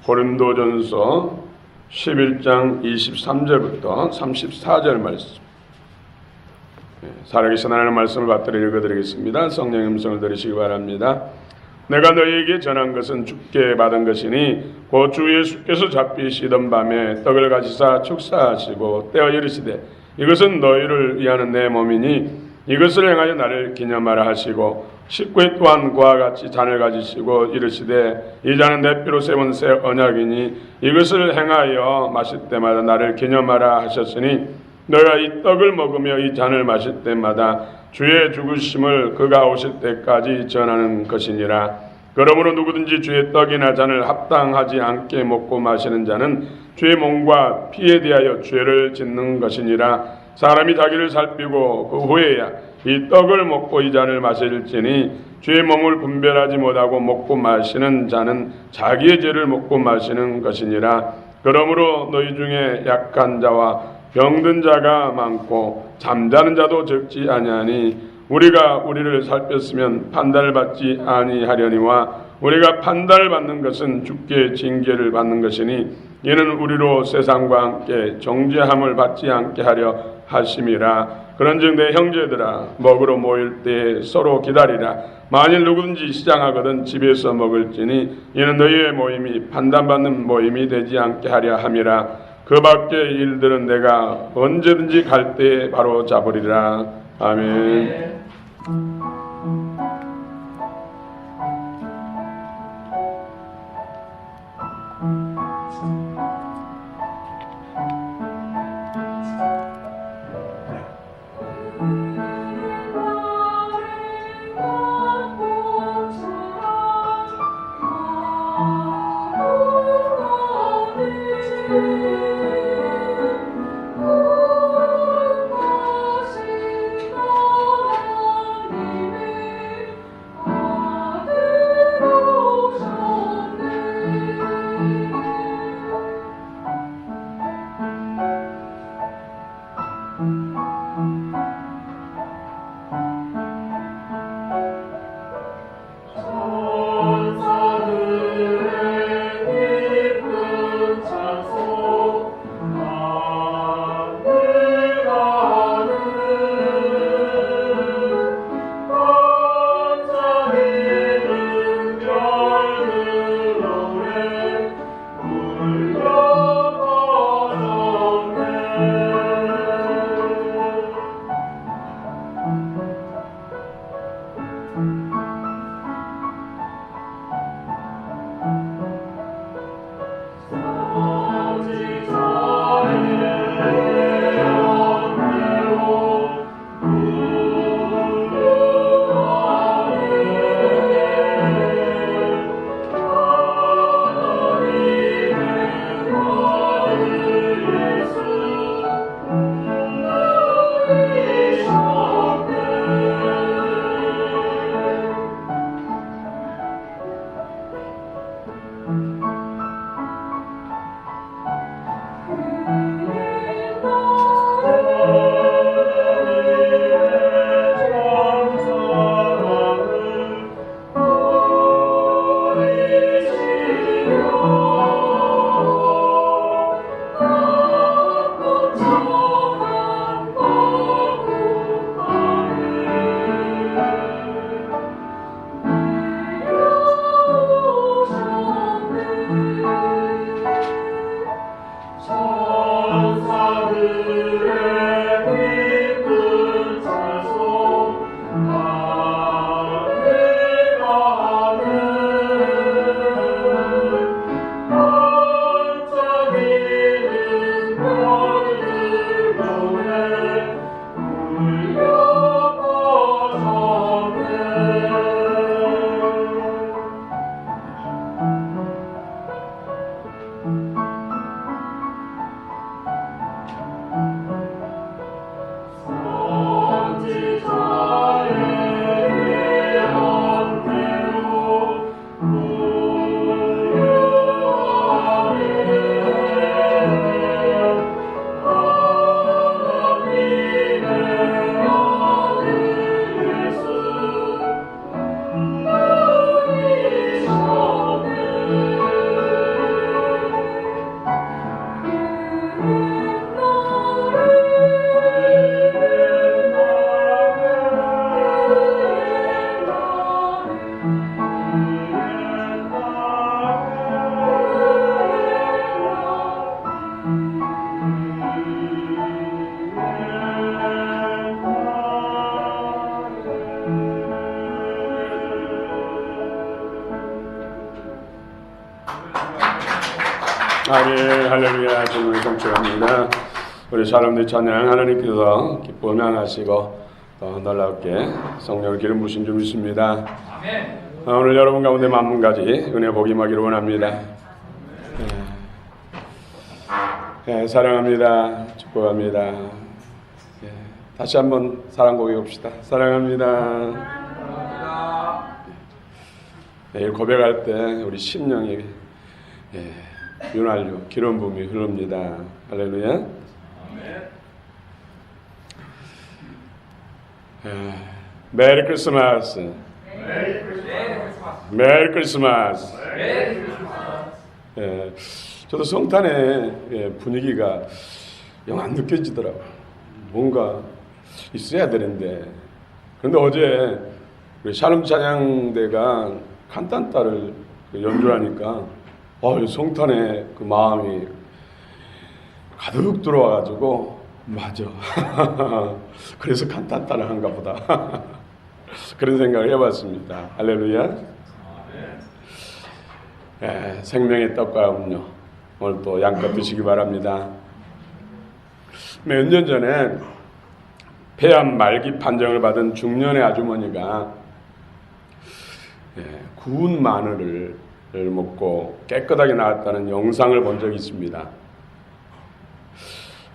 고린도전서 11장 23절부터 34절 말씀. 살아계신 하나님의 말씀을 받들어 읽어드리겠습니다. 성령의 음성을 들으시기 바랍니다. 내가 너희에게 전한 것은 주께 받은 것이니 곧 주 예수께서 잡히시던 밤에 떡을 가지사 축사하시고 떼어 이르시되 이것은 너희를 위하는 내 몸이니 이것을 행하여 나를 기념하라 하시고 식후에 또한 그와 같이 잔을 가지시고 이르시되 이 잔은 내 피로 세운 새 언약이니 이것을 행하여 마실 때마다 나를 기념하라 하셨으니 너희가 이 떡을 먹으며 이 잔을 마실 때마다 주의 죽으심을 그가 오실 때까지 전하는 것이니라. 그러므로 누구든지 주의 떡이나 잔을 합당하지 않게 먹고 마시는 자는 주의 몸과 피에 대하여 죄를 짓는 것이니라. 사람이 자기를 살피고 그 후에야 이 떡을 먹고 이 잔을 마실지니 주의 몸을 분별하지 못하고 먹고 마시는 자는 자기의 죄를 먹고 마시는 것이니라. 그러므로 너희 중에 약한 자와 병든 자가 많고 잠자는 자도 적지 아니하니 우리가 우리를 살폈으면 판단을 받지 아니하려니와 우리가 판단을 받는 것은 주께 징계를 받는 것이니 이는 우리로 세상과 함께 정죄함을 받지 않게 하려 하심이라. 그런즉 내 형제들아 먹으러 모일 때에 서로 기다리라. 만일 누구든지 시장하거든 집에서 먹을지니 이는 너희의 모임이 판단받는 모임이 되지 않게 하려 함이라. 그 밖의 일들은 내가 언제든지 갈 때에 바로 잡으리라. 아멘. 아멘. 할렐루야. 주님을 경축합니다. 우리 사람들 찬양 하나님께서 기뻐하며 하시고 또 놀랍게 성령을 기름 부으신 줄 믿습니다. 오늘 여러분 가운데 만분가지 은혜 복 임하기를 원합니다. 사랑합니다. 축복합니다. 다시 한번 사랑 고백해 봅시다. 사랑합니다. 내일 고백할 때 우리 심령에 윤활유 기름 부음이 흐릅니다. 할렐루야. 메리 크리스마스. 메리 크리스마스. 저도 성탄의 분위기가 영 안 느껴지더라고요. 뭔가 있어야 되는데. 그런데 어제 우리 샬롬 찬양대가 칸탄따를 연주하니까 성탄의 그 마음이 가득 들어와가지고 맞아. 그래서 칸탄따를 한가 보다. 그런 생각을 해봤습니다. 할렐루야. 생명의 떡과 음료 오늘 또 양껏 드시기 바랍니다. 몇 년 전에 폐암 말기 판정을 받은 중년의 아주머니가 구운 마늘을 먹고 깨끗하게 나았다는 영상을 본 적이 있습니다.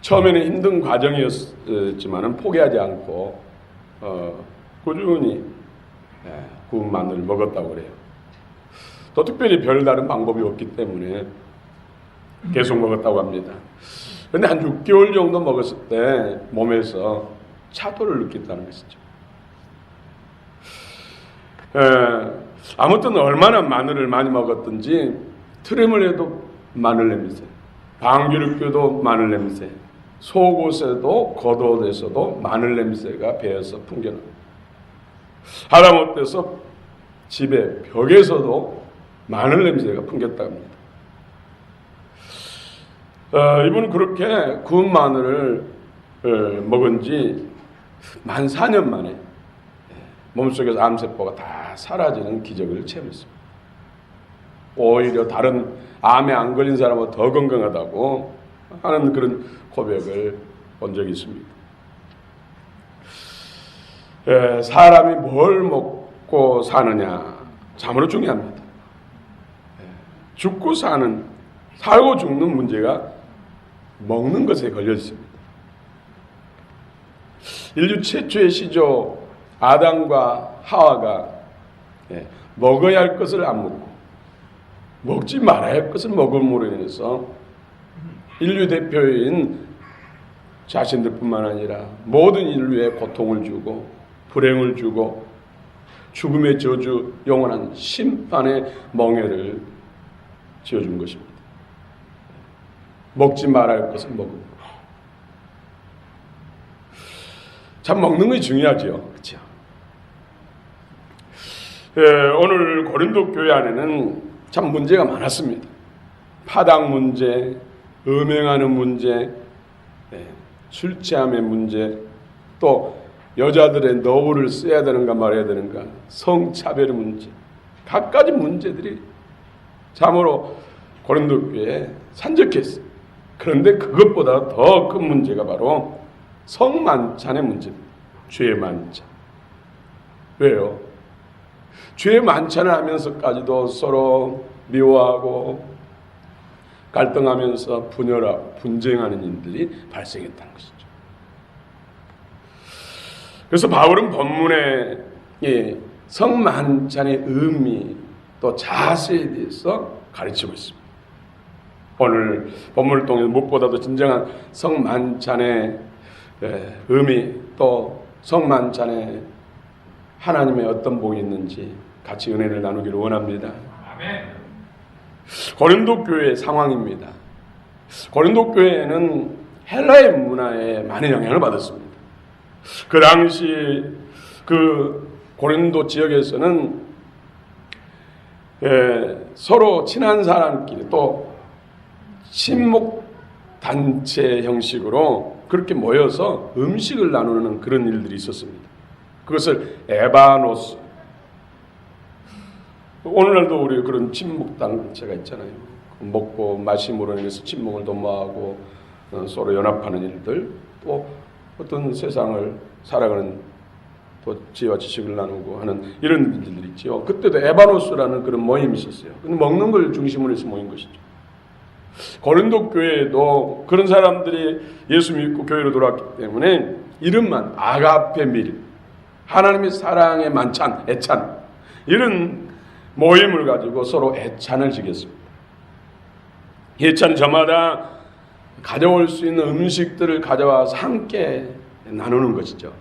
처음에는 힘든 과정이었지만 포기하지 않고 꾸준히 구운 마늘을 먹었다고 그래요. 또 특별히 별다른 방법이 없기 때문에 계속 먹었다고 합니다. 그런데 한 6개월 정도 먹었을 때 몸에서 차도를 느꼈다는 것이죠. 아무튼 얼마나 마늘을 많이 먹었든지 트림을 해도 마늘 냄새, 방귀를 뀌어도 마늘 냄새, 속옷에도 겉옷에서도 마늘 냄새가 배어서 풍겨납니다. 하다못해서 집에 벽에서도 마늘 냄새가 풍겼다고 합니다. 이분은 그렇게 구운 마늘을 먹은 지 만 4년 만에 몸속에서 암세포가 다 사라지는 기적을 체험했습니다. 오히려 다른 암에 안 걸린 사람보다 더 건강하다고 하는 그런 고백을 본 적이 있습니다. 사람이 뭘 먹고 사느냐 참으로 중요합니다. 죽고 사는, 살고 죽는 문제가 먹는 것에 걸려 있습니다. 인류 최초의 시조 아담과 하와가 먹어야 할 것을 안 먹고 먹지 말아야 할 것을 먹음으로 인해서 인류 대표인 자신들뿐만 아니라 모든 인류에 고통을 주고 불행을 주고 죽음의 저주, 영원한 심판의 멍에를 지어준 것입니다. 먹지 말아야 할 것을 먹음. 참 먹는 것이 중요하죠. 그렇죠? 오늘 고린도 교회 안에는 참 문제가 많았습니다. 파당 문제, 음행하는 문제, 술 취함의 문제, 또 여자들의 너울을 써야 되는가 말아야 되는가, 성차별의 문제, 갖가지 문제들이 참으로 고린도 교회에 산적했어요. 그런데 그것보다 더 큰 문제가 바로 성만찬의 문제입니다. 죄 만찬. 왜요? 죄 만찬을 하면서까지도 서로 미워하고 갈등하면서 분열하고 분쟁하는 일들이 발생했다는 것이죠. 그래서 바울은 본문에 성만찬의 의미 또 자세에 대해서 가르치고 있습니다. 오늘 본문을 통해서 무엇보다도 진정한 성만찬의 의미 또 성만찬에 하나님의 어떤 복이 있는지 같이 은혜를 나누기를 원합니다. 아멘. 고린도 교회의 상황입니다. 고린도 교회는 헬라의 문화에 많은 영향을 받았습니다. 그 당시 그 고린도 지역에서는 서로 친한 사람끼리 또 친목 단체 형식으로 그렇게 모여서 음식을 나누는 그런 일들이 있었습니다. 그것을 에바노스, 오늘날도 우리 그런 친목단체가 있잖아요. 먹고 마심으로 인해서 친목을 도모하고 서로 연합하는 일들, 또 어떤 세상을 살아가는 또 지혜와 지식을 나누고 하는 이런 일들이 있죠. 그때도 에바노스라는 그런 모임이 있었어요. 근데 먹는 걸 중심으로 해서 모인 것이죠. 고린도 교회에도 그런 사람들이 예수 믿고 교회로 돌아왔기 때문에 이름만 아가페 밀, 하나님의 사랑의 만찬, 애찬, 이런 모임을 가지고 서로 애찬을 지켰습니다. 애찬 저마다 가져올 수 있는 음식들을 가져와서 함께 나누는 것이죠.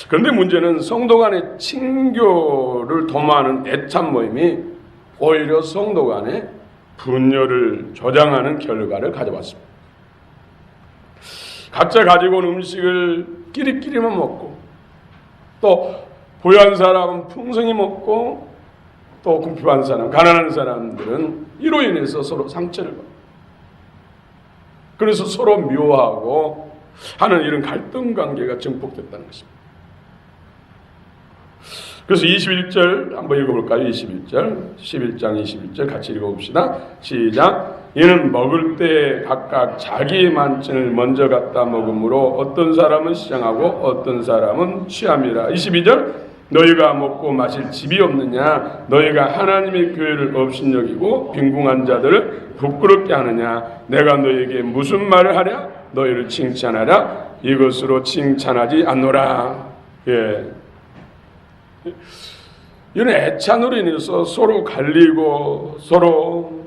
그런데 문제는 성도 간의 친교를 도모하는 애찬 모임이 오히려 성도 간의 분열을 조장하는 결과를 가져왔습니다. 각자 가지고 온 음식을 끼리끼리만 먹고, 또 부유한 사람은 풍성히 먹고, 또 궁핍한 사람, 가난한 사람들은 이로 인해서 서로 상처를 받고, 그래서 서로 미워하고 하는 이런 갈등 관계가 증폭됐다는 것입니다. 그래서 21절 한번 읽어볼까요? 21절, 11장 21절 같이 읽어봅시다. 시작. 이는 먹을 때 각각 자기 만찬을 먼저 갖다 먹으므로 어떤 사람은 시장하고 어떤 사람은 취함이라. 22절. 너희가 먹고 마실 집이 없느냐? 너희가 하나님의 교회를 업신여기고 빈궁한 자들을 부끄럽게 하느냐? 내가 너희에게 무슨 말을 하랴? 너희를 칭찬하랴? 이것으로 칭찬하지 않노라. 예. 이런 애찬으로 인해서 서로 갈리고 서로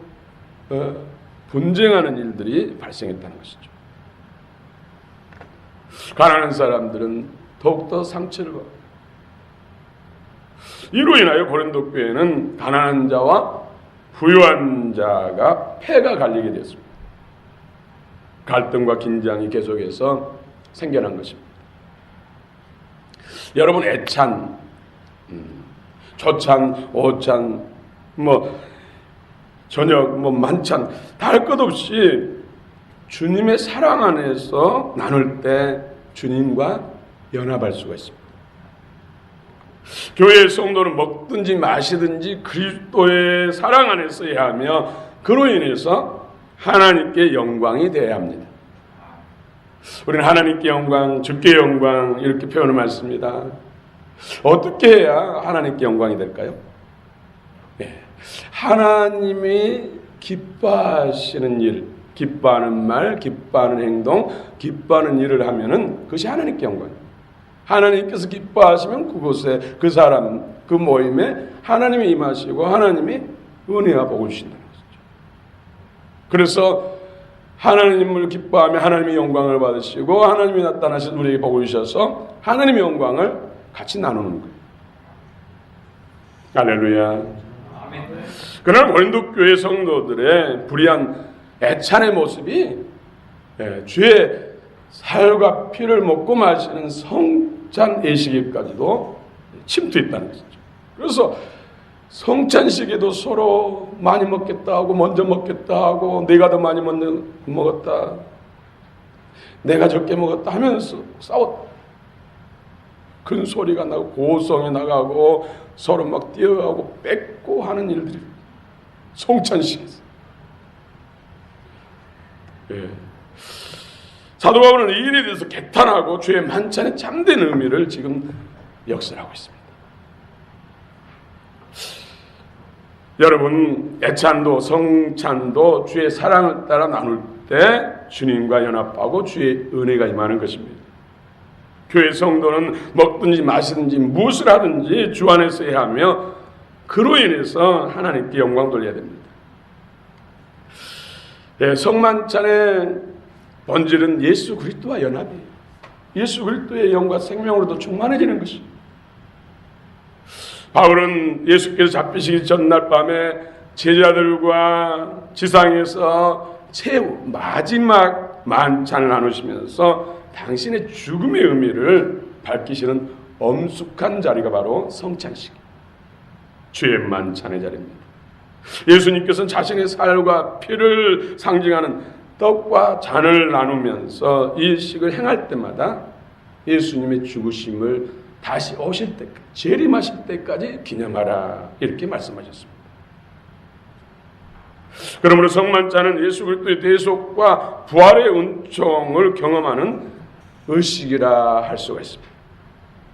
분쟁하는 일들이 발생했다는 것이죠. 가난한 사람들은 더욱더 상처를 받고, 이로 인하여 고린도 교회는 가난한 자와 부유한 자가 패가 갈리게 되었습니다. 갈등과 긴장이 계속해서 생겨난 것입니다. 여러분, 애찬, 초찬, 오찬, 저녁, 만찬 다 할 것 없이 주님의 사랑 안에서 나눌 때 주님과 연합할 수가 있습니다. 교회의 성도는 먹든지 마시든지 그리스도의 사랑 안에서 해야 하며, 그로 인해서 하나님께 영광이 되어야 합니다. 우리는 하나님께 영광, 주께 영광 이렇게 표현을 많습니다. 어떻게 해야 하나님께 영광이 될까요? 네. 하나님이 기뻐하시는 일, 기뻐하는 말, 기뻐하는 행동, 기뻐하는 일을 하면은 그것이 하나님께 영광입니다. 하나님께서 기뻐하시면 그곳에 그 사람, 그 모임에 하나님이 임하시고 하나님이 은혜와 복을 주신다는 것이죠. 그래서 하나님을 기뻐하며 하나님의 영광을 받으시고 하나님이 나타나셔서 우리에게 복을 주셔서 하나님의 영광을 같이 나누는 거예요. 할렐루야. 그러나 고린도 교회 성도들의 불의한 애찬의 모습이 주의 살과 피를 먹고 마시는 성찬 예식에까지도 침투했다는 것이죠. 그래서 성찬식에도 서로 많이 먹겠다 하고 먼저 먹겠다 하고 내가 더 많이 먹었다, 내가 적게 먹었다 하면서 싸웠다. 큰 소리가 나고 고성이 나가고 서로 막 뛰어가고 뺏고 하는 일들이 성찬식에서. 사도 바울은 이 일에 대해서 개탄하고 주의 만찬에 참된 의미를 지금 역설하고 있습니다. 여러분, 애찬도 성찬도 주의 사랑을 따라 나눌 때 주님과 연합하고 주의 은혜가 임하는 것입니다. 교회 성도는 먹든지 마시든지 무엇을 하든지 주 안에서 해야 하며 그로 인해서 하나님께 영광 돌려야 됩니다. 성만찬의 본질은 예수 그리스도와 연합이에요. 예수 그리스도의 영과 생명으로도 충만해지는 것입니다. 바울은 예수께서 잡히시기 전날 밤에 제자들과 지상에서 최후 마지막 만찬을 나누시면서 당신의 죽음의 의미를 밝히시는 엄숙한 자리가 바로 성찬식, 주의 만찬의 자리입니다. 예수님께서는 자신의 살과 피를 상징하는 떡과 잔을 나누면서 이 식을 행할 때마다 예수님의 죽으심을 다시 오실 때까지, 재림하실 때까지 기념하라, 이렇게 말씀하셨습니다. 그러므로 성만찬은 예수 그리스도의 대속과 부활의 은총을 경험하는 의식이라 할 수가 있습니다.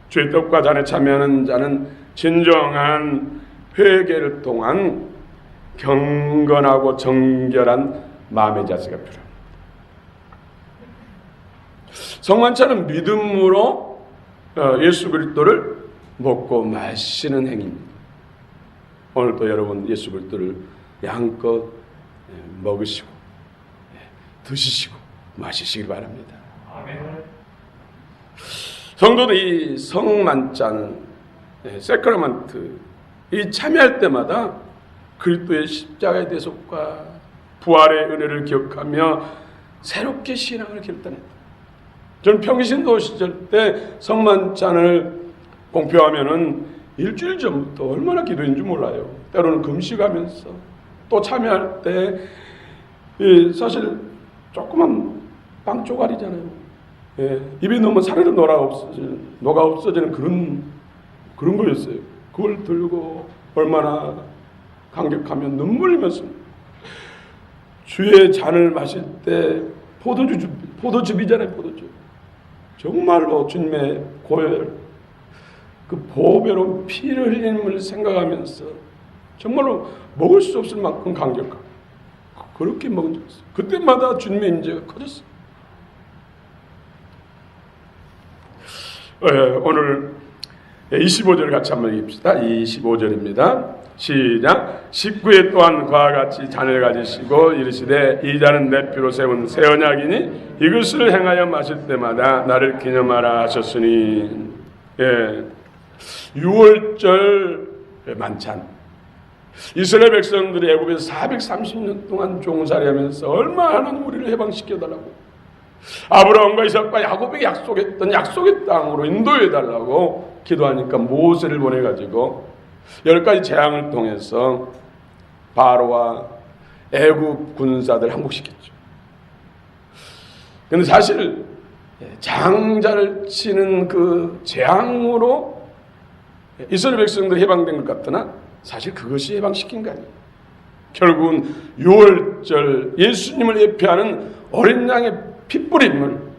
주의 떡과 잔에 참여하는 자는 진정한 회개를 통한 경건하고 정결한 마음의 자세가 필요합니다. 성만찬은 믿음으로 예수 그리스도를 먹고 마시는 행위입니다. 오늘도 여러분 예수 그리스도를 양껏 먹으시고 드시시고 마시시기 바랍니다. 아멘. 성도도 이 성만찬, 세크라멘트, 이 참여할 때마다 그리스도의 십자가의 대속과 부활의 은혜를 기억하며 새롭게 신앙을 결단했다. 저는 평신도 시절 때 성만찬을 공표하면은 일주일 전부터 얼마나 기도했는지 몰라요. 때로는 금식하면서 또 참여할 때 사실 조그만 빵 조각이잖아요. 입에 넣으면 사르르 녹아 없어지는 그런 거였어요. 그걸 들고 얼마나 감격하면 눈물 흘리면서 주의 잔을 마실 때 포도즙이잖아요. 포도즙. 정말로 주님의 고열, 그 보배로운 피를 흘림을 생각하면서 정말로 먹을 수 없을 만큼 감격하고 그렇게 먹은 적 있어요. 그때마다 주님의 임재가 커졌어요. 오늘 25절을 같이 한번 읽읍시다. 25절입니다. 시작. 19회 또한 그와 같이 잔을 가지시고 이르시되 이 잔은 내 피로 세운 새 언약이니 이것을 행하여 마실 때마다 나를 기념하라 하셨으니. 유월절 만찬. 이스라엘 백성들이 애굽에서 430년 동안 종살이하면서 얼마나 우리를 해방시켜달라고, 아브라함과 이삭과 야곱에게 약속했던 약속의 땅으로 인도해달라고 기도하니까 모세를 보내가지고 10가지 재앙을 통해서 바로와 애굽 군사들 항복시켰죠. 근데 사실 장자를 치는 그 재앙으로 이스라엘 백성들이 해방된 것 같으나 사실 그것이 해방시킨 거 아니에요. 결국은 유월절 예수님을 예표하는 어린 양의 핏부림을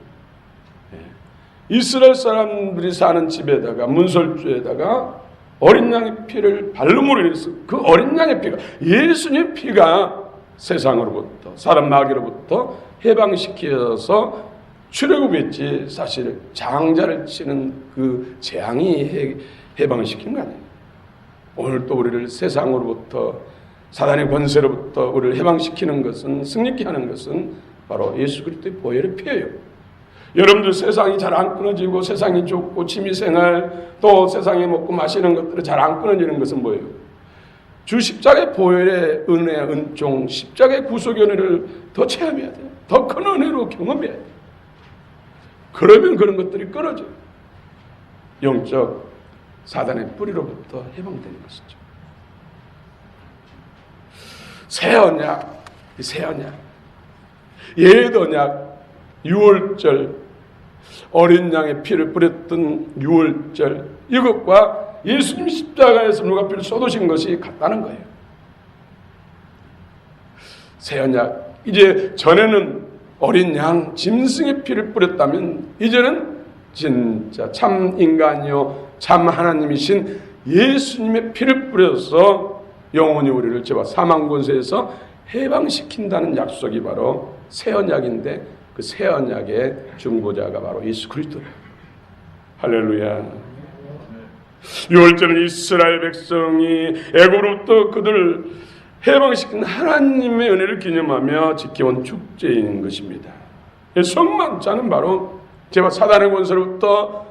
이스라엘 사람들이 사는 집에다가 문설주에다가 어린 양의 피를 발름으로 인해서 그 어린 양의 피가, 예수님의 피가 세상으로부터, 사람 마귀로부터 해방시켜서 출애굽했지, 사실 장자를 치는 그 재앙이 해방시킨 거 아니에요. 오늘 또 우리를 세상으로부터, 사단의 권세로부터 우리를 해방시키는 것은, 승리케 하는 것은 바로 예수 그리스도의 보혈의 피예요. 여러분들 세상이 잘 안 끊어지고 세상이 좋고 취미생활 또 세상에 먹고 마시는 것들이 잘 안 끊어지는 것은 뭐예요? 주 십자가의 보혈의 은혜, 은총, 십자가의 구속의 은혜를 더 체험해야 돼요. 더 큰 은혜로 경험해야 돼요. 그러면 그런 것들이 끊어져요. 영적 사단의 뿌리로부터 해방되는 것이죠. 새 언약, 새 언약, 옛 언약, 유월절, 어린 양의 피를 뿌렸던 유월절, 이것과 예수님이 십자가에서 물과 피를 쏟으신 것이 같다는 거예요. 새 언약, 이제 전에는 어린 양, 짐승의 피를 뿌렸다면 이제는 진짜 참 인간이요 참 하나님이신 예수님의 피를 뿌려서 영원히 우리를 죄와 사망 권세에서 해방시킨다는 약속이 바로 새 언약인데, 그 새 언약의 중보자가 바로 예수 그리스도예요. 할렐루야. 유월절은 이스라엘 백성이 애고로부터 그들을 해방시킨 하나님의 은혜를 기념하며 지켜온 축제인 것입니다. 성만찬은 바로 죄와 사단의 권세로부터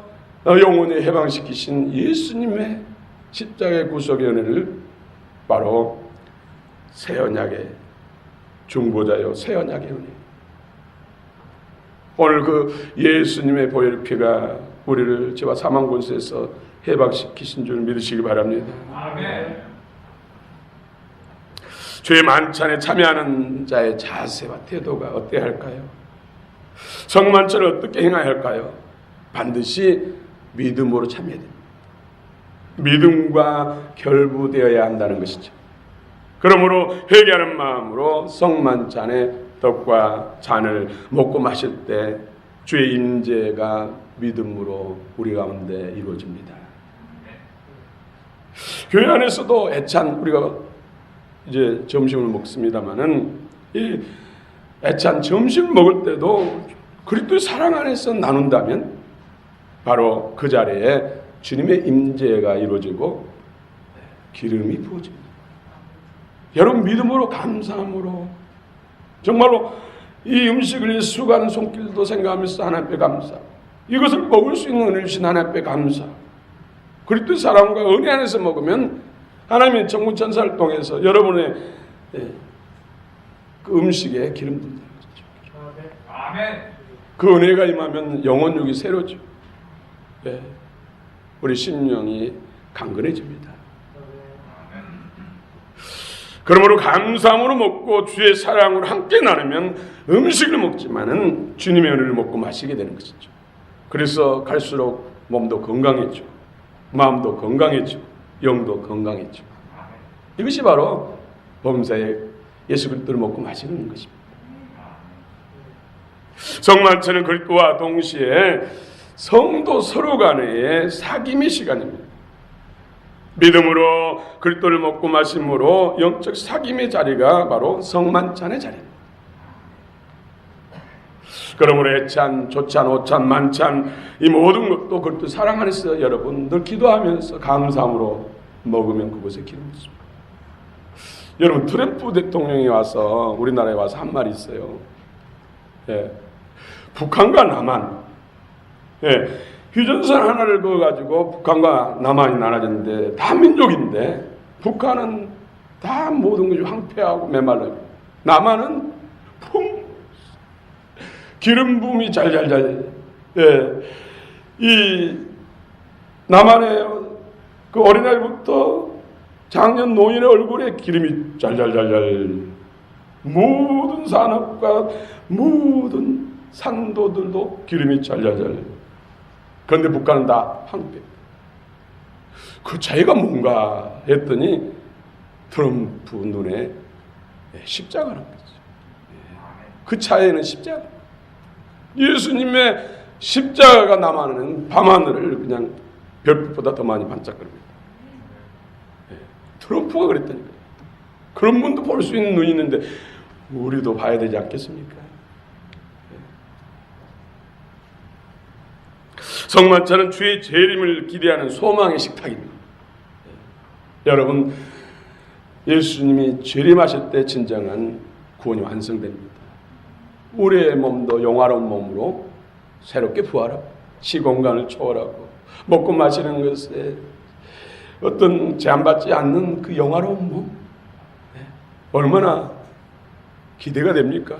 영원히 해방시키신 예수님의 십자가의 구속의 은혜를 바로 새 언약의 중보자요 새 언약의 은혜. 오늘 그 예수님의 보혈의 피가 우리를 죄와 사망 권세에서 해방시키신 줄 믿으시기 바랍니다. 아멘. 주의 만찬에 참여하는 자의 자세와 태도가 어때야 할까요? 성만찬을 어떻게 행해야 할까요? 반드시 믿음으로 참여해야 됩니다. 믿음과 결부되어야 한다는 것이죠. 그러므로 회개하는 마음으로 성만찬의 떡과 잔을 먹고 마실 때 주의 임재가 믿음으로 우리 가운데 이루어집니다. 교회 안에서도 애찬 우리가 이제 점심을 먹습니다마는 이 애찬 점심 먹을 때도 그리스도의 사랑 안에서 나눈다면 바로 그 자리에 주님의 임재가 이루어지고 기름이 부어집니다. 여러분 믿음으로 감사함으로 정말로 이 음식을 수고하는 손길도 생각하면서 하나님 앞에 감사, 이것을 먹을 수 있는 은혜를 주신 하나님 앞에 감사, 그리스도의 사랑과 은혜 안에서 먹으면 하나님의 천군 천사를 통해서 여러분의 그 음식에 기름 붓는 거죠. 아멘. 그 은혜가 임하면 영혼육이 새로죠. 네. 우리 심령이 강건해집니다. 그러므로 감사함으로 먹고 주의 사랑으로 함께 나누면 음식을 먹지만은 주님의 은혜를 먹고 마시게 되는 것이죠. 그래서 갈수록 몸도 건강해지고 마음도 건강해지고 영도 건강해지고, 이것이 바로 범사에 예수 그리스도를 먹고 마시는 것입니다. 성만찬은 그리스도와 동시에 성도 서로 간의 사귐의 시간입니다. 믿음으로 그리스도를 먹고 마심으로 영적 사귐의 자리가 바로 성만찬의 자리입니다. 그러므로 애찬, 조찬, 오찬, 만찬 이 모든 것도 그리스도 사랑 안에서 여러분 늘 기도하면서 감사함으로 먹으면 그것에 기름 붓습니다. 여러분 트럼프 대통령이 와서 우리나라에 와서 한 말이 있어요. 예. 북한과 남한, 예. 휴전선 하나를 그어가지고 북한과 남한이 나눠졌는데 다 민족인데 북한은 다 모든 것이 황폐하고 메말라요. 남한은 기름 부음이 잘잘잘. 예. 이 남한의 그 어린아이부터 장년 노인의 얼굴에 기름이 잘잘잘잘. 모든 산업과 모든 산도들도 기름이 잘잘잘. 그런데 북한은 다 황폐. 그 차이가 뭔가 했더니 트럼프 눈에 십자가라는 거죠. 그 차이는 십자가. 예수님의 십자가가 남하는 밤하늘을 그냥 별빛보다 더 많이 반짝거립니다. 트럼프가 그랬다니까요. 그런 분도 볼 수 있는 눈이 있는데 우리도 봐야 되지 않겠습니까? 성만찬은 주의 재림을 기대하는 소망의 식탁입니다. 여러분, 예수님이 재림하실 때 진정한 구원이 완성됩니다. 우리의 몸도 영화로운 몸으로 새롭게 부활하고 시공간을 초월하고 먹고 마시는 것에 어떤 제한받지 않는 그 영화로운 몸, 얼마나 기대가 됩니까?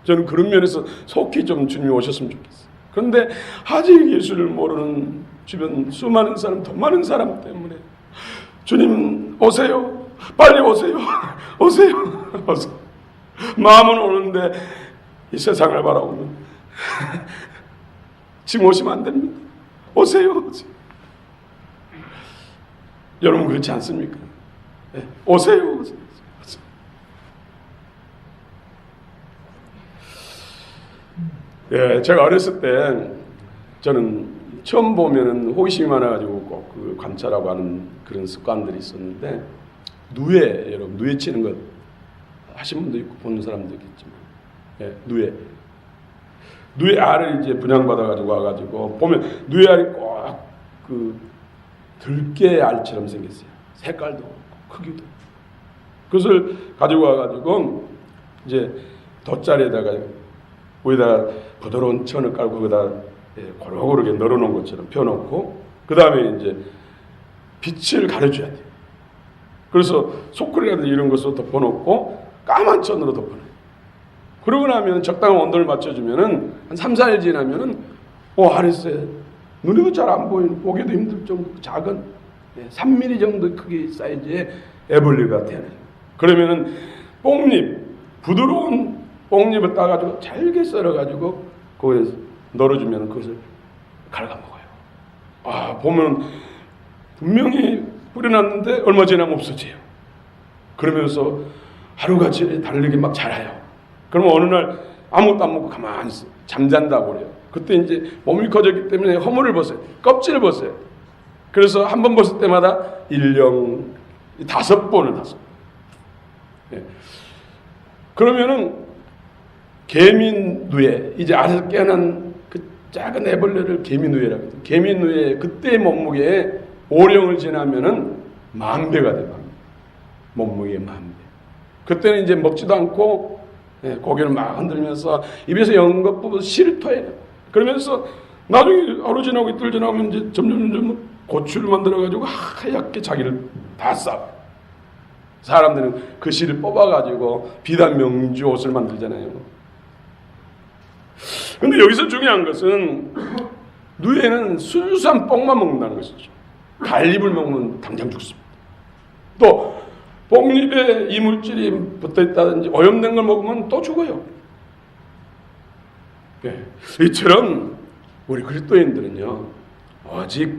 저는 그런 면에서 속히 좀 주님이 오셨으면 좋겠어요. 그런데 아직 예수를 모르는 주변 수많은 사람, 더 많은 사람 때문에 주님 오세요, 빨리 오세요, 오세요, 오세요. 마음은 오는데 이 세상을 바라보면 지금 오시면 안 됩니다. 오세요, 오세요. 여러분 그렇지 않습니까? 네. 오세요, 오세요, 오세요. 예, 제가 어렸을 때 저는 처음 보면은 호기심이 많아가지고 꼭 그 관찰하고 하는 그런 습관들이 있었는데, 누에, 여러분 누에 치는 것 하신 분도 있고 보는 사람도 있겠지만, 예, 누에 알을 이제 분양받아가지고 와가지고 보면 누에 알이 꼭 그 들깨 알처럼 생겼어요. 색깔도 크기도. 그것을 가지고 와가지고 이제 돗자리에다가 위에다가 부드러운 천을 깔고 거기다 고루고루게 널어놓은 것처럼 펴놓고 그 다음에 이제 빛을 가려줘야 돼요. 그래서 소쿠리라든지 이런 것으로 덮어놓고 까만 천으로 덮어놔요. 그러고 나면 적당한 온도를 맞춰주면은 한 3, 4일 지나면은 하늘색 눈에도 잘 안 보이는, 보기도 힘들 정도 작은 3mm 정도 크기 사이즈의 애벌레가 태어나요. 그러면은 뽕잎, 부드러운 뽕잎을 따가지고 잘게 썰어가지고 거기에 널어주면 그것을 갉아먹어요. 보면 분명히 뿌려놨는데 얼마 지나면 없어져요. 그러면서 하루같이 다르게 막 자라요. 그러면 어느 날 아무것도 안 먹고 가만히 있어. 잠잔다고 그래요. 그때 이제 몸이 커졌기 때문에 허물을 벗어요. 껍질을 벗어요. 그래서 한 번 벗을 때마다 1령 5번을 5번. 예. 그러면은 개미누에, 이제 알에서 깨어난 그 작은 애벌레를 개미누에라고 해요. 개미누에 그때 몸무게에 5령을 지나면은 10,000배가 돼요. 몸무게에 10,000배. 그때는 이제 먹지도 않고 고개를 막 흔들면서 입에서 연것 뽑아서 씨를 토해요. 그러면서 나중에 하루 지나고 이틀 지나면 이제 점점 고추를 만들어가지고 하얗게 자기를 다 싸. 사람들은 그 씨를 뽑아가지고 비단 명주 옷을 만들잖아요. 근데 여기서 중요한 것은 누에는 순수한 뽕만 먹는다는 것이죠. 갈잎을 먹으면 당장 죽습니다. 또 뽕잎에 이물질이 붙어있다든지 오염된 걸 먹으면 또 죽어요. 네. 이처럼 우리 그리스도인들은요, 오직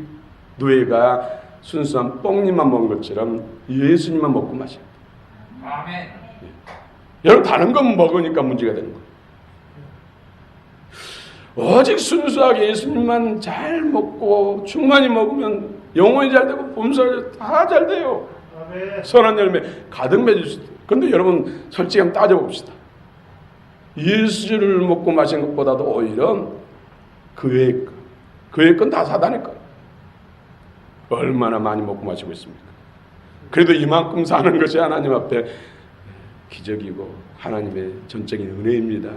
누에가 순수한 뽕잎만 먹은 것처럼 예수님만 먹고 마셔야 돼요. 아멘. 네. 여러분 다른 건 먹으니까 문제가 되는 거예요. 오직 순수하게 예수님만 잘 먹고 충만히 먹으면 영혼이 잘 되고 범사가 다 잘 돼요. 선한 열매 가득 맺을 수 있어요. 그런데 여러분 솔직히 한번 따져봅시다. 예수를 먹고 마신 것보다도 오히려 그 외의 건 다 사단일 거예요. 얼마나 많이 먹고 마시고 있습니까? 그래도 이만큼 사는 것이 하나님 앞에 기적이고 하나님의 전적인 은혜입니다.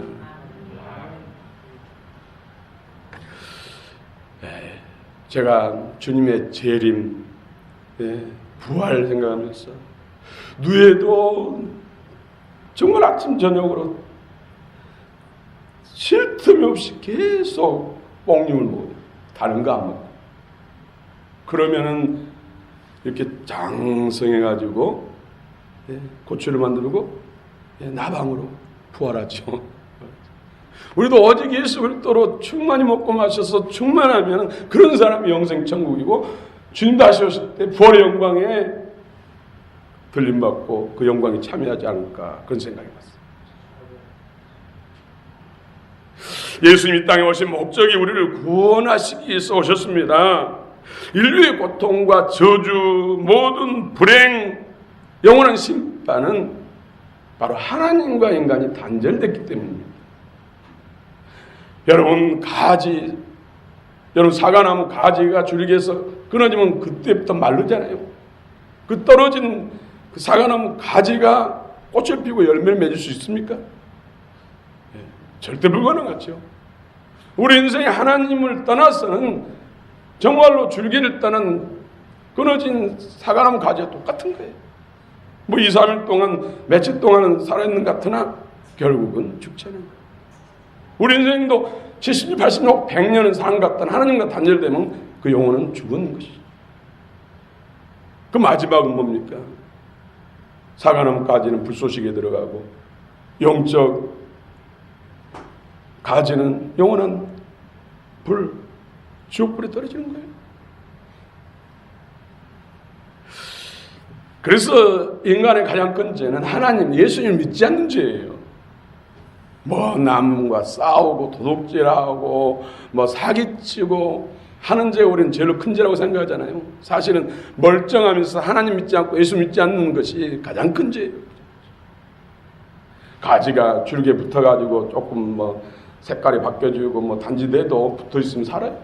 제가 주님의 재림, 부활 생각하면서 누에도 정말 아침 저녁으로 쉴 틈이 없이 계속 뽕잎을 먹어요. 다른 거 안 먹고. 그러면은 이렇게 장성해가지고 고추를 만들고 나방으로 부활하죠. 우리도 오직 예수 그리스도로 충만히 먹고 마셔서 충만하면 그런 사람이 영생 천국이고 주님 다시 오실 때 부활의 영광에 들림받고 그 영광에 참여하지 않을까 그런 생각이 났어요. 예수님이 땅에 오신 목적이 우리를 구원하시기 위해서 오셨습니다. 인류의 고통과 저주, 모든 불행, 영원한 심판은 바로 하나님과 인간이 단절됐기 때문입니다. 여러분 여러분 사과나무 가지가 줄기에서 끊어지면 그때부터 마르잖아요. 그 떨어진 그 사과나무 가지가 꽃을 피우고 열매를 맺을 수 있습니까? 절대 불가능하죠. 우리 인생에 하나님을 떠나서는 정말로 줄기를 떠난 끊어진 사과나무 가지와 똑같은 거예요. 2, 3일 동안 며칠 동안은 살아있는 것 같으나 결국은 죽잖아요. 우리 인생도 70년, 80년, 100년은 사는 것 같다. 하나님과 단절되면 그 영혼은 죽은 것이죠. 그 마지막은 뭡니까? 사과나무까지는 불쏘시개에 들어가고 영적 가지는 영원한 지옥불에 떨어지는 거예요. 그래서 인간의 가장 큰 죄는 하나님, 예수님을 믿지 않는 죄예요. 남과 싸우고 도둑질하고 사기치고 하는 죄가 우리는 제일 큰 죄라고 생각하잖아요. 사실은 멀쩡하면서 하나님 믿지 않고 예수 믿지 않는 것이 가장 큰 죄예요. 가지가 줄기에 붙어가지고 조금 색깔이 바뀌어지고 단지돼도 붙어있으면 살아요.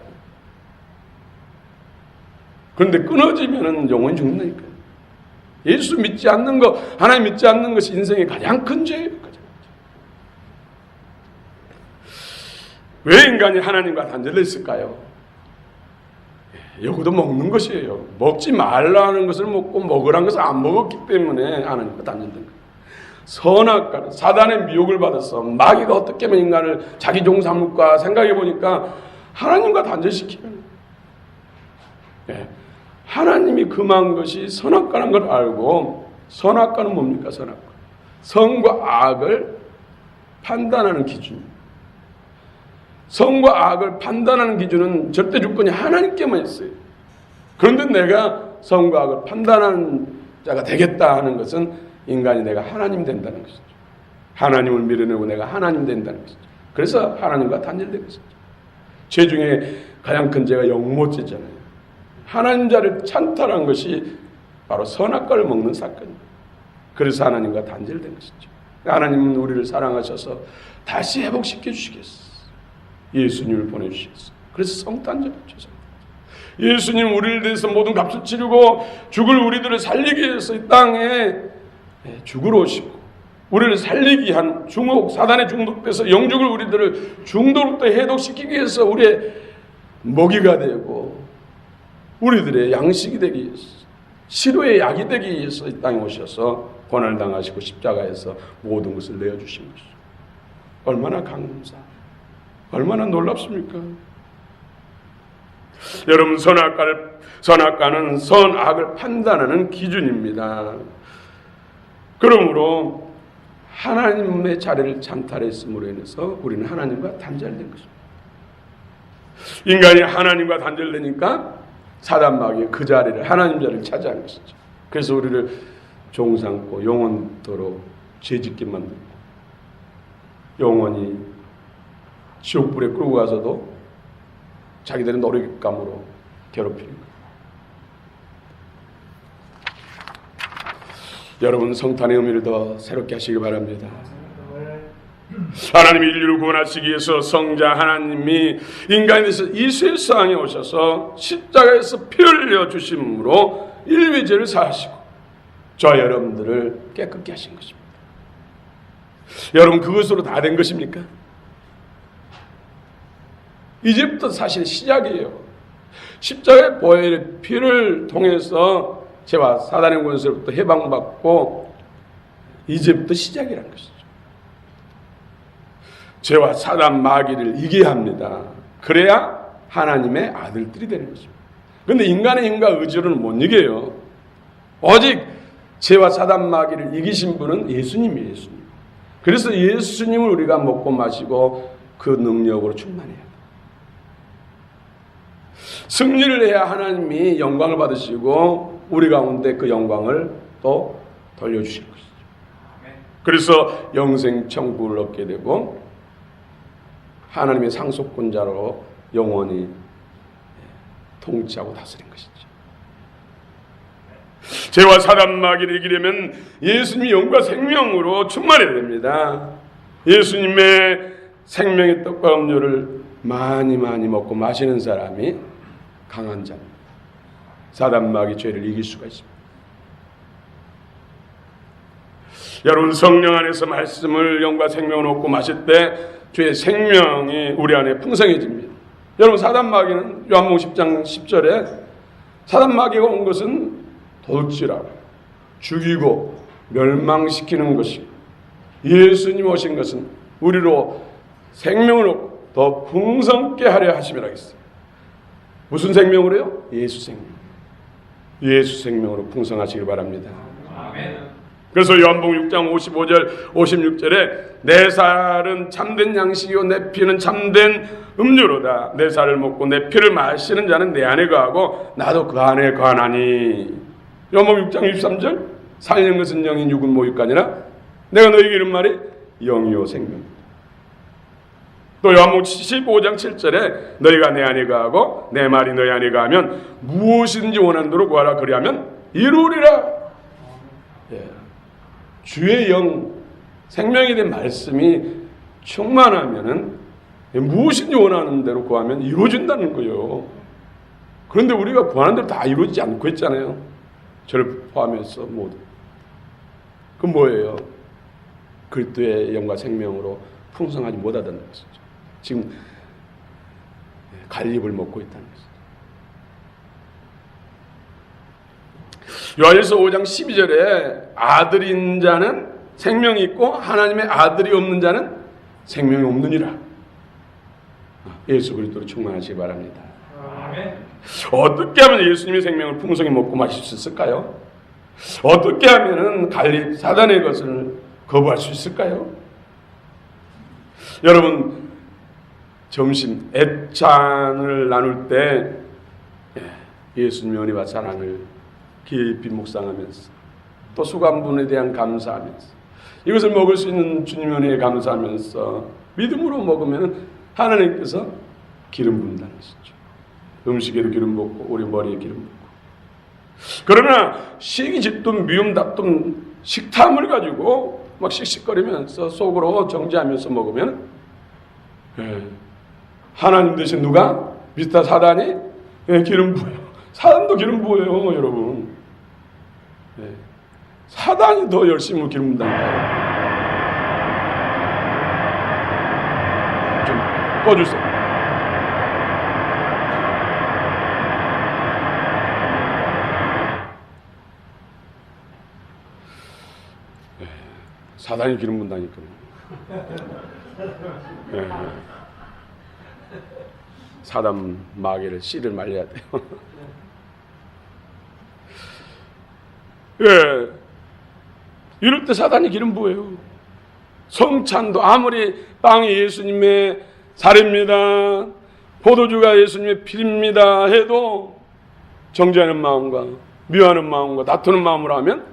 그런데 끊어지면 영원히 죽는다니까요. 예수 믿지 않는 것, 하나님 믿지 않는 것이 인생의 가장 큰 죄예요. 왜 인간이 하나님과 단절되어 있을까요? 여기도 먹는 것이에요. 먹지 말라는 것을 먹고 먹으라는 것을 안 먹었기 때문에 하나님과 단절된 거예요. 선악과 사단의 미혹을 받아서 마귀가 어떻게 하면 인간을 자기 종삼을까 생각해 보니까 하나님과 단절시키면 하나님이 금한 것이 선악과라는 걸 알고, 선악과는 뭡니까? 선악과 선과 악을 판단하는 기준입니다. 선과 악을 판단하는 기준은 절대 주권이 하나님께만 있어요. 그런데 내가 선과 악을 판단하는 자가 되겠다 하는 것은 인간이 내가 하나님 된다는 것이죠. 하나님을 밀어내고 내가 하나님 된다는 것이죠. 그래서 하나님과 단절된 것이죠. 죄 중에 가장 큰 죄가 영모죄잖아요. 하나님 자를 찬탈한 것이 바로 선악과를 먹는 사건입니다. 그래서 하나님과 단절된 것이죠. 하나님은 우리를 사랑하셔서 다시 회복시켜 주시겠어. 예수님을 보내주시겠어. 그래서 성탄절을 주셨습니다. 예수님 우리를 대해서 모든 값을 치르고 죽을 우리들을 살리기 위해서 이 땅에 죽으러 오시고 우리를 살리기 위한 사단에 중독돼서 영죽을 우리들을 중독부터 해독시키기 위해서 우리의 먹이가 되고 우리들의 양식이 되기 위해서 시로의 약이 되기 위해서 이 땅에 오셔서 고난을 당하시고 십자가에서 모든 것을 내어주신 것이죠. 얼마나 감사, 얼마나 놀랍습니까? 여러분, 선악과는 선악을 판단하는 기준입니다. 그러므로 하나님의 자리를 찬탈했음으로 인해서 우리는 하나님과 단절된 것입니다. 인간이 하나님과 단절되니까 사단 마귀의 그 자리를, 하나님 자리를 차지하는 것이죠. 그래서 우리를 종삼고 영원토록 죄짓게 만들고 영원히 지옥불에 끌고 가서도 자기들의 노력감으로 괴롭히는 거예요. 여러분, 성탄의 의미를 더 새롭게 하시기 바랍니다. 하나님이 인류를 구원하시기 위해서 성자 하나님이 인간에 대해서 이 세상에 오셔서 십자가에서 피 흘려 주심으로 인류의 죄를 사하시고 저와 여러분들을 깨끗게 하신 것입니다. 여러분, 그것으로 다 된 것입니까? 이제부터 사실 시작이에요. 십자가의 보혈의 피를 통해서 죄와 사단의 권세로부터 해방받고 이제부터 시작이라는 것이죠. 죄와 사단 마귀를 이겨야 합니다. 그래야 하나님의 아들들이 되는 것입니다. 그런데 인간의 힘과 의지로는 못 이겨요. 오직 죄와 사단 마귀를 이기신 분은 예수님이에요. 예수님. 그래서 예수님을 우리가 먹고 마시고 그 능력으로 충만해야 돼요. 승리를 해야 하나님이 영광을 받으시고 우리 가운데 그 영광을 또 돌려주실 것이죠. 그래서 영생 천국을 얻게 되고 하나님의 상속권자로 영원히 통치하고 다스린 것이죠. 죄와 사단 마귀를 이기려면 예수님이 영과 생명으로 충만해야 됩니다. 예수님의 생명의 떡과 음료를 많이 먹고 마시는 사람이 강한 자입니다. 사단 마귀 죄를 이길 수가 있습니다. 여러분, 성령 안에서 말씀을 영과 생명을 얻고 마실 때 죄의 생명이 우리 안에 풍성해집니다. 여러분, 사단 마귀는 요한복음 10장 10절에 사단 마귀가 온 것은 도둑질하고 죽이고 멸망시키는 것이고 예수님 오신 것은 우리로 생명을 얻고 더 풍성케 하려 하심이라 했어요. 무슨 생명으로요? 예수 생명. 예수 생명으로 풍성하시길 바랍니다. 아멘. 그래서 요한복음 6장 55절 56절에 내 살은 참된 양식이요 내 피는 참된 음료로다. 내 살을 먹고 내 피를 마시는 자는 내 안에 거하고 나도 그 안에 거하나니. 요한복음 6장 23절 살리는 것은 영이 육은 모육가니라. 내가 너에게 이른 말이 영이요 생명. 또 요한복음 15장 7절에 너희가 내 안에 거하고 내 말이 너희 안에 거하면 무엇이든지 원하는 대로 구하라. 그리하면 이루리라. 예. 주의 영, 생명이 된 말씀이 충만하면은 무엇인지 원하는 대로 구하면 이루어진다는 거예요. 그런데 우리가 구하는 대로 다 이루어지지 않고 있잖아요. 저를 포함해서 모두. 그건 뭐예요? 그리스도의 영과 생명으로 풍성하지 못하다는 것이죠. 지금 갈립을 먹고 있다는 것이죠. 요한일서 5장 12절에 아들인 자는 생명이 있고 하나님의 아들이 없는 자는 생명이 없느니라. 예수 그리스도로 충만하시기 바랍니다. 아멘. 어떻게 하면 예수님의 생명을 풍성히 먹고 마실 수 있을까요? 어떻게 하면 갈립 사단의 것을 거부할 수 있을까요? 여러분, 점심 애찬을 나눌 때 예수님의 은혜와 사랑을 깊이 묵상하면서 또 수감분에 대한 감사하면서 이것을 먹을 수 있는 주님의 은혜에 감사하면서 믿음으로 먹으면 하나님께서 기름 부은다는 것이죠. 음식에도 기름 붓고 우리 머리에 기름 붓고. 그러나 시기 짙은 미움 다툼 식탐을 가지고 막 씩씩거리면서 속으로 정죄하면서 먹으면 하나님 대신 누가? 미스터 사단이 기름 부어요. 사단도 기름 부어요, 여러분. 사단이 더 열심히 기름 부는다니까요. 좀 꺼주세요. 사단이 기름 붓다니까요. 사단 마귀를 씨를 말려야 돼요. 이럴 때 사단이 기름 부어요. 성찬도 아무리 빵이 예수님의 살입니다, 포도주가 예수님의 피입니다 해도 정죄하는 마음과 미워하는 마음과 다투는 마음으로 하면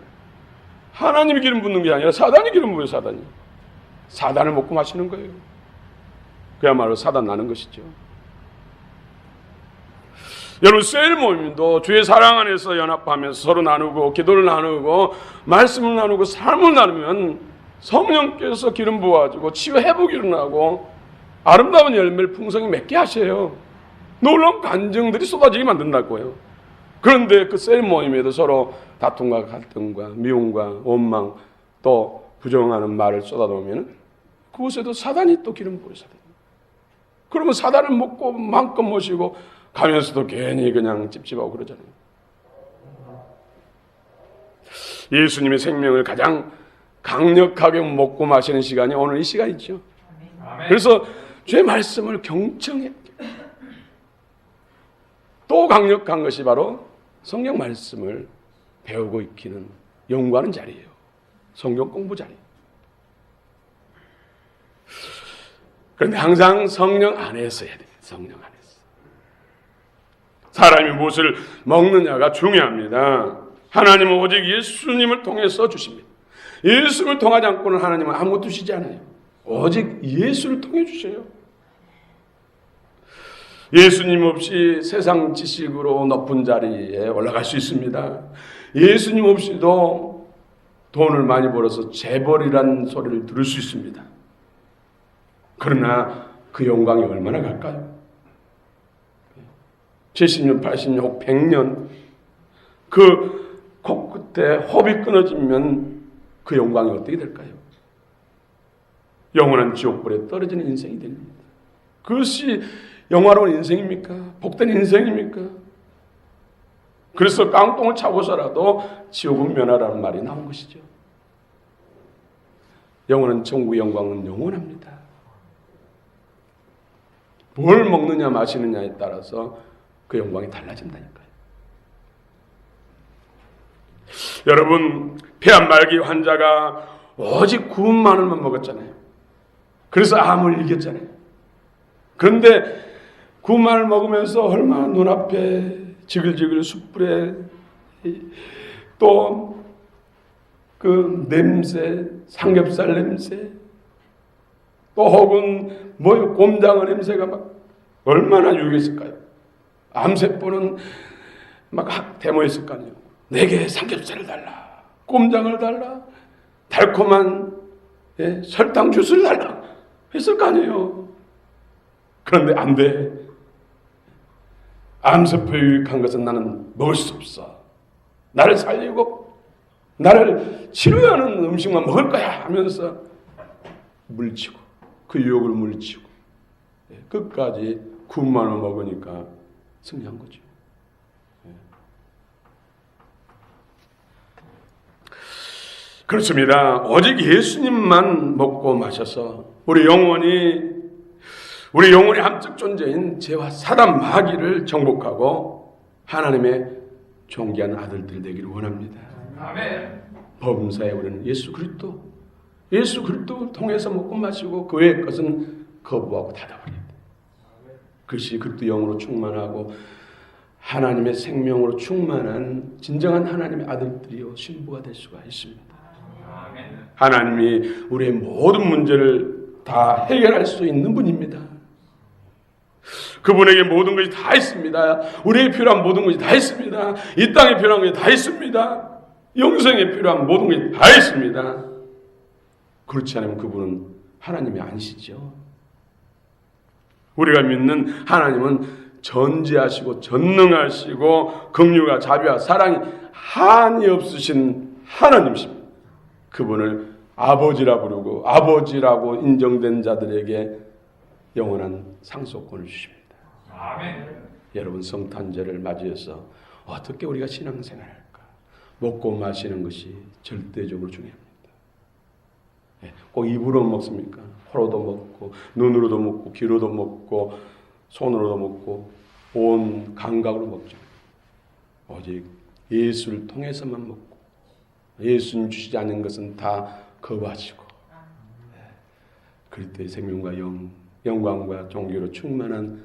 하나님이 기름 붓는 게 아니라 사단이 기름 부어요. 사단을 먹고 마시는 거예요. 그야말로 사단 나는 것이죠. 여러분, 셀 모임도 주의 사랑 안에서 연합하면서 서로 나누고 기도를 나누고 말씀을 나누고 삶을 나누면 성령께서 기름 부어가지고 치유 회복이 일어나고 아름다운 열매를 풍성히 맺게 하셔요. 놀라운 간증들이 쏟아지게 만든다고요. 그런데 그 셀 모임에도 서로 다툼과 갈등과 미움과 원망 또 부정하는 말을 쏟아놓으면 그곳에도 사단이 또 기름 부어요. 그러면 사단을 먹고 마음껏 모시고 가면서도 괜히 그냥 찝찝하고 그러잖아요. 예수님의 생명을 가장 강력하게 먹고 마시는 시간이 오늘 이 시간이죠. 그래서 주의 말씀을 경청해. 또 강력한 것이 바로 성경 말씀을 배우고 익히는 연구하는 자리예요. 성경 공부 자리. 그런데 항상 성령 안에서 해야 돼요. 성령 안에서. 사람이 무엇을 먹느냐가 중요합니다. 하나님은 오직 예수님을 통해서 주십니다. 예수를 통하지 않고는 하나님은 아무것도 주시지 않아요. 오직 예수를 통해 주셔요. 예수님 없이 세상 지식으로 높은 자리에 올라갈 수 있습니다. 예수님 없이도 돈을 많이 벌어서 재벌이란 소리를 들을 수 있습니다. 그러나 그 영광이 얼마나 갈까요? 70년, 80년, 혹 100년 그 코끝에 호흡이 끊어지면 그 영광이 어떻게 될까요? 영원한 지옥불에 떨어지는 인생이 됩니다. 그것이 영화로운 인생입니까? 복된 인생입니까? 그래서 깡통을 차고서라도 지옥은 면하라는 말이 나온 것이죠. 영원한 천국의 영광은 영원합니다. 뭘 먹느냐 마시느냐에 따라서 그 영광이 달라진다니까요. 여러분, 폐암 말기 환자가 오직 구운 마늘만 먹었잖아요. 그래서 암을 이겼잖아요. 그런데 구운 마늘 먹으면서 얼마나 눈앞에 지글지글 숯불에 또 그 냄새, 삼겹살 냄새, 또 혹은 곰장어 냄새가 막 얼마나 유익했을까요? 암세포는 막 데모했을 거 아니에요. 내게 삼겹살을 달라, 곰장어를 달라, 달콤한 설탕 주스를 달라 했을 거 아니에요. 그런데 안 돼. 암세포에 유익한 것은 나는 먹을 수 없어. 나를 살리고 나를 치료하는 음식만 먹을 거야 하면서 물치고 그 유혹을 물치고 끝까지 구운 마늘 먹으니까 승리한 거죠. 그렇습니다. 오직 예수님만 먹고 마셔서 우리 영혼이 함적 존재인 죄와 사단 마귀를 정복하고 하나님의 존귀한 아들들 되기를 원합니다. 아멘. 범사에 우리는 예수 그리스도 통해서 먹고 마시고 그 외의 것은 거부하고 닫아버립니다. 그것이 그리스도 영으로 충만하고 하나님의 생명으로 충만한 진정한 하나님의 아들들이요 신부가 될 수가 있습니다. 하나님이 우리의 모든 문제를 다 해결할 수 있는 분입니다. 그분에게 모든 것이 다 있습니다. 우리의 필요한 모든 것이 다 있습니다. 이 땅에 필요한 것이 다 있습니다. 영생에 필요한 모든 것이 다 있습니다. 그렇지 않으면 그분은 하나님이 아니시죠. 우리가 믿는 하나님은 전지하시고 전능하시고 긍휼과 자비와 사랑이 한이 없으신 하나님이십니다. 그분을 아버지라 부르고 아버지라고 인정된 자들에게 영원한 상속권을 주십니다. 아멘. 여러분 성탄절을 맞이해서 어떻게 우리가 신앙생활을 할까? 먹고 마시는 것이 절대적으로 중요합니다. 꼭 입으로 먹습니까? 코로도 먹고 눈으로도 먹고 귀로도 먹고 손으로도 먹고 온 감각으로 먹죠. 오직 예수를 통해서만 먹고 예수님 주시지 않는 것은 다 거부하시고 그리스도의 생명과 영광과 종교로 충만한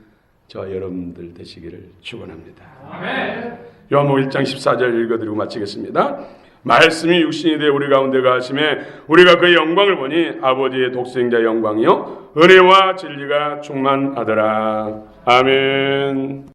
저와 여러분들 되시기를 축원합니다. 아멘. 요한복음 1장 14절 읽어드리고 마치겠습니다. 말씀이 육신이 되어 우리 가운데 가심에 우리가 그의 영광을 보니 아버지의 독생자의 영광이요 은혜와 진리가 충만하더라. 아멘.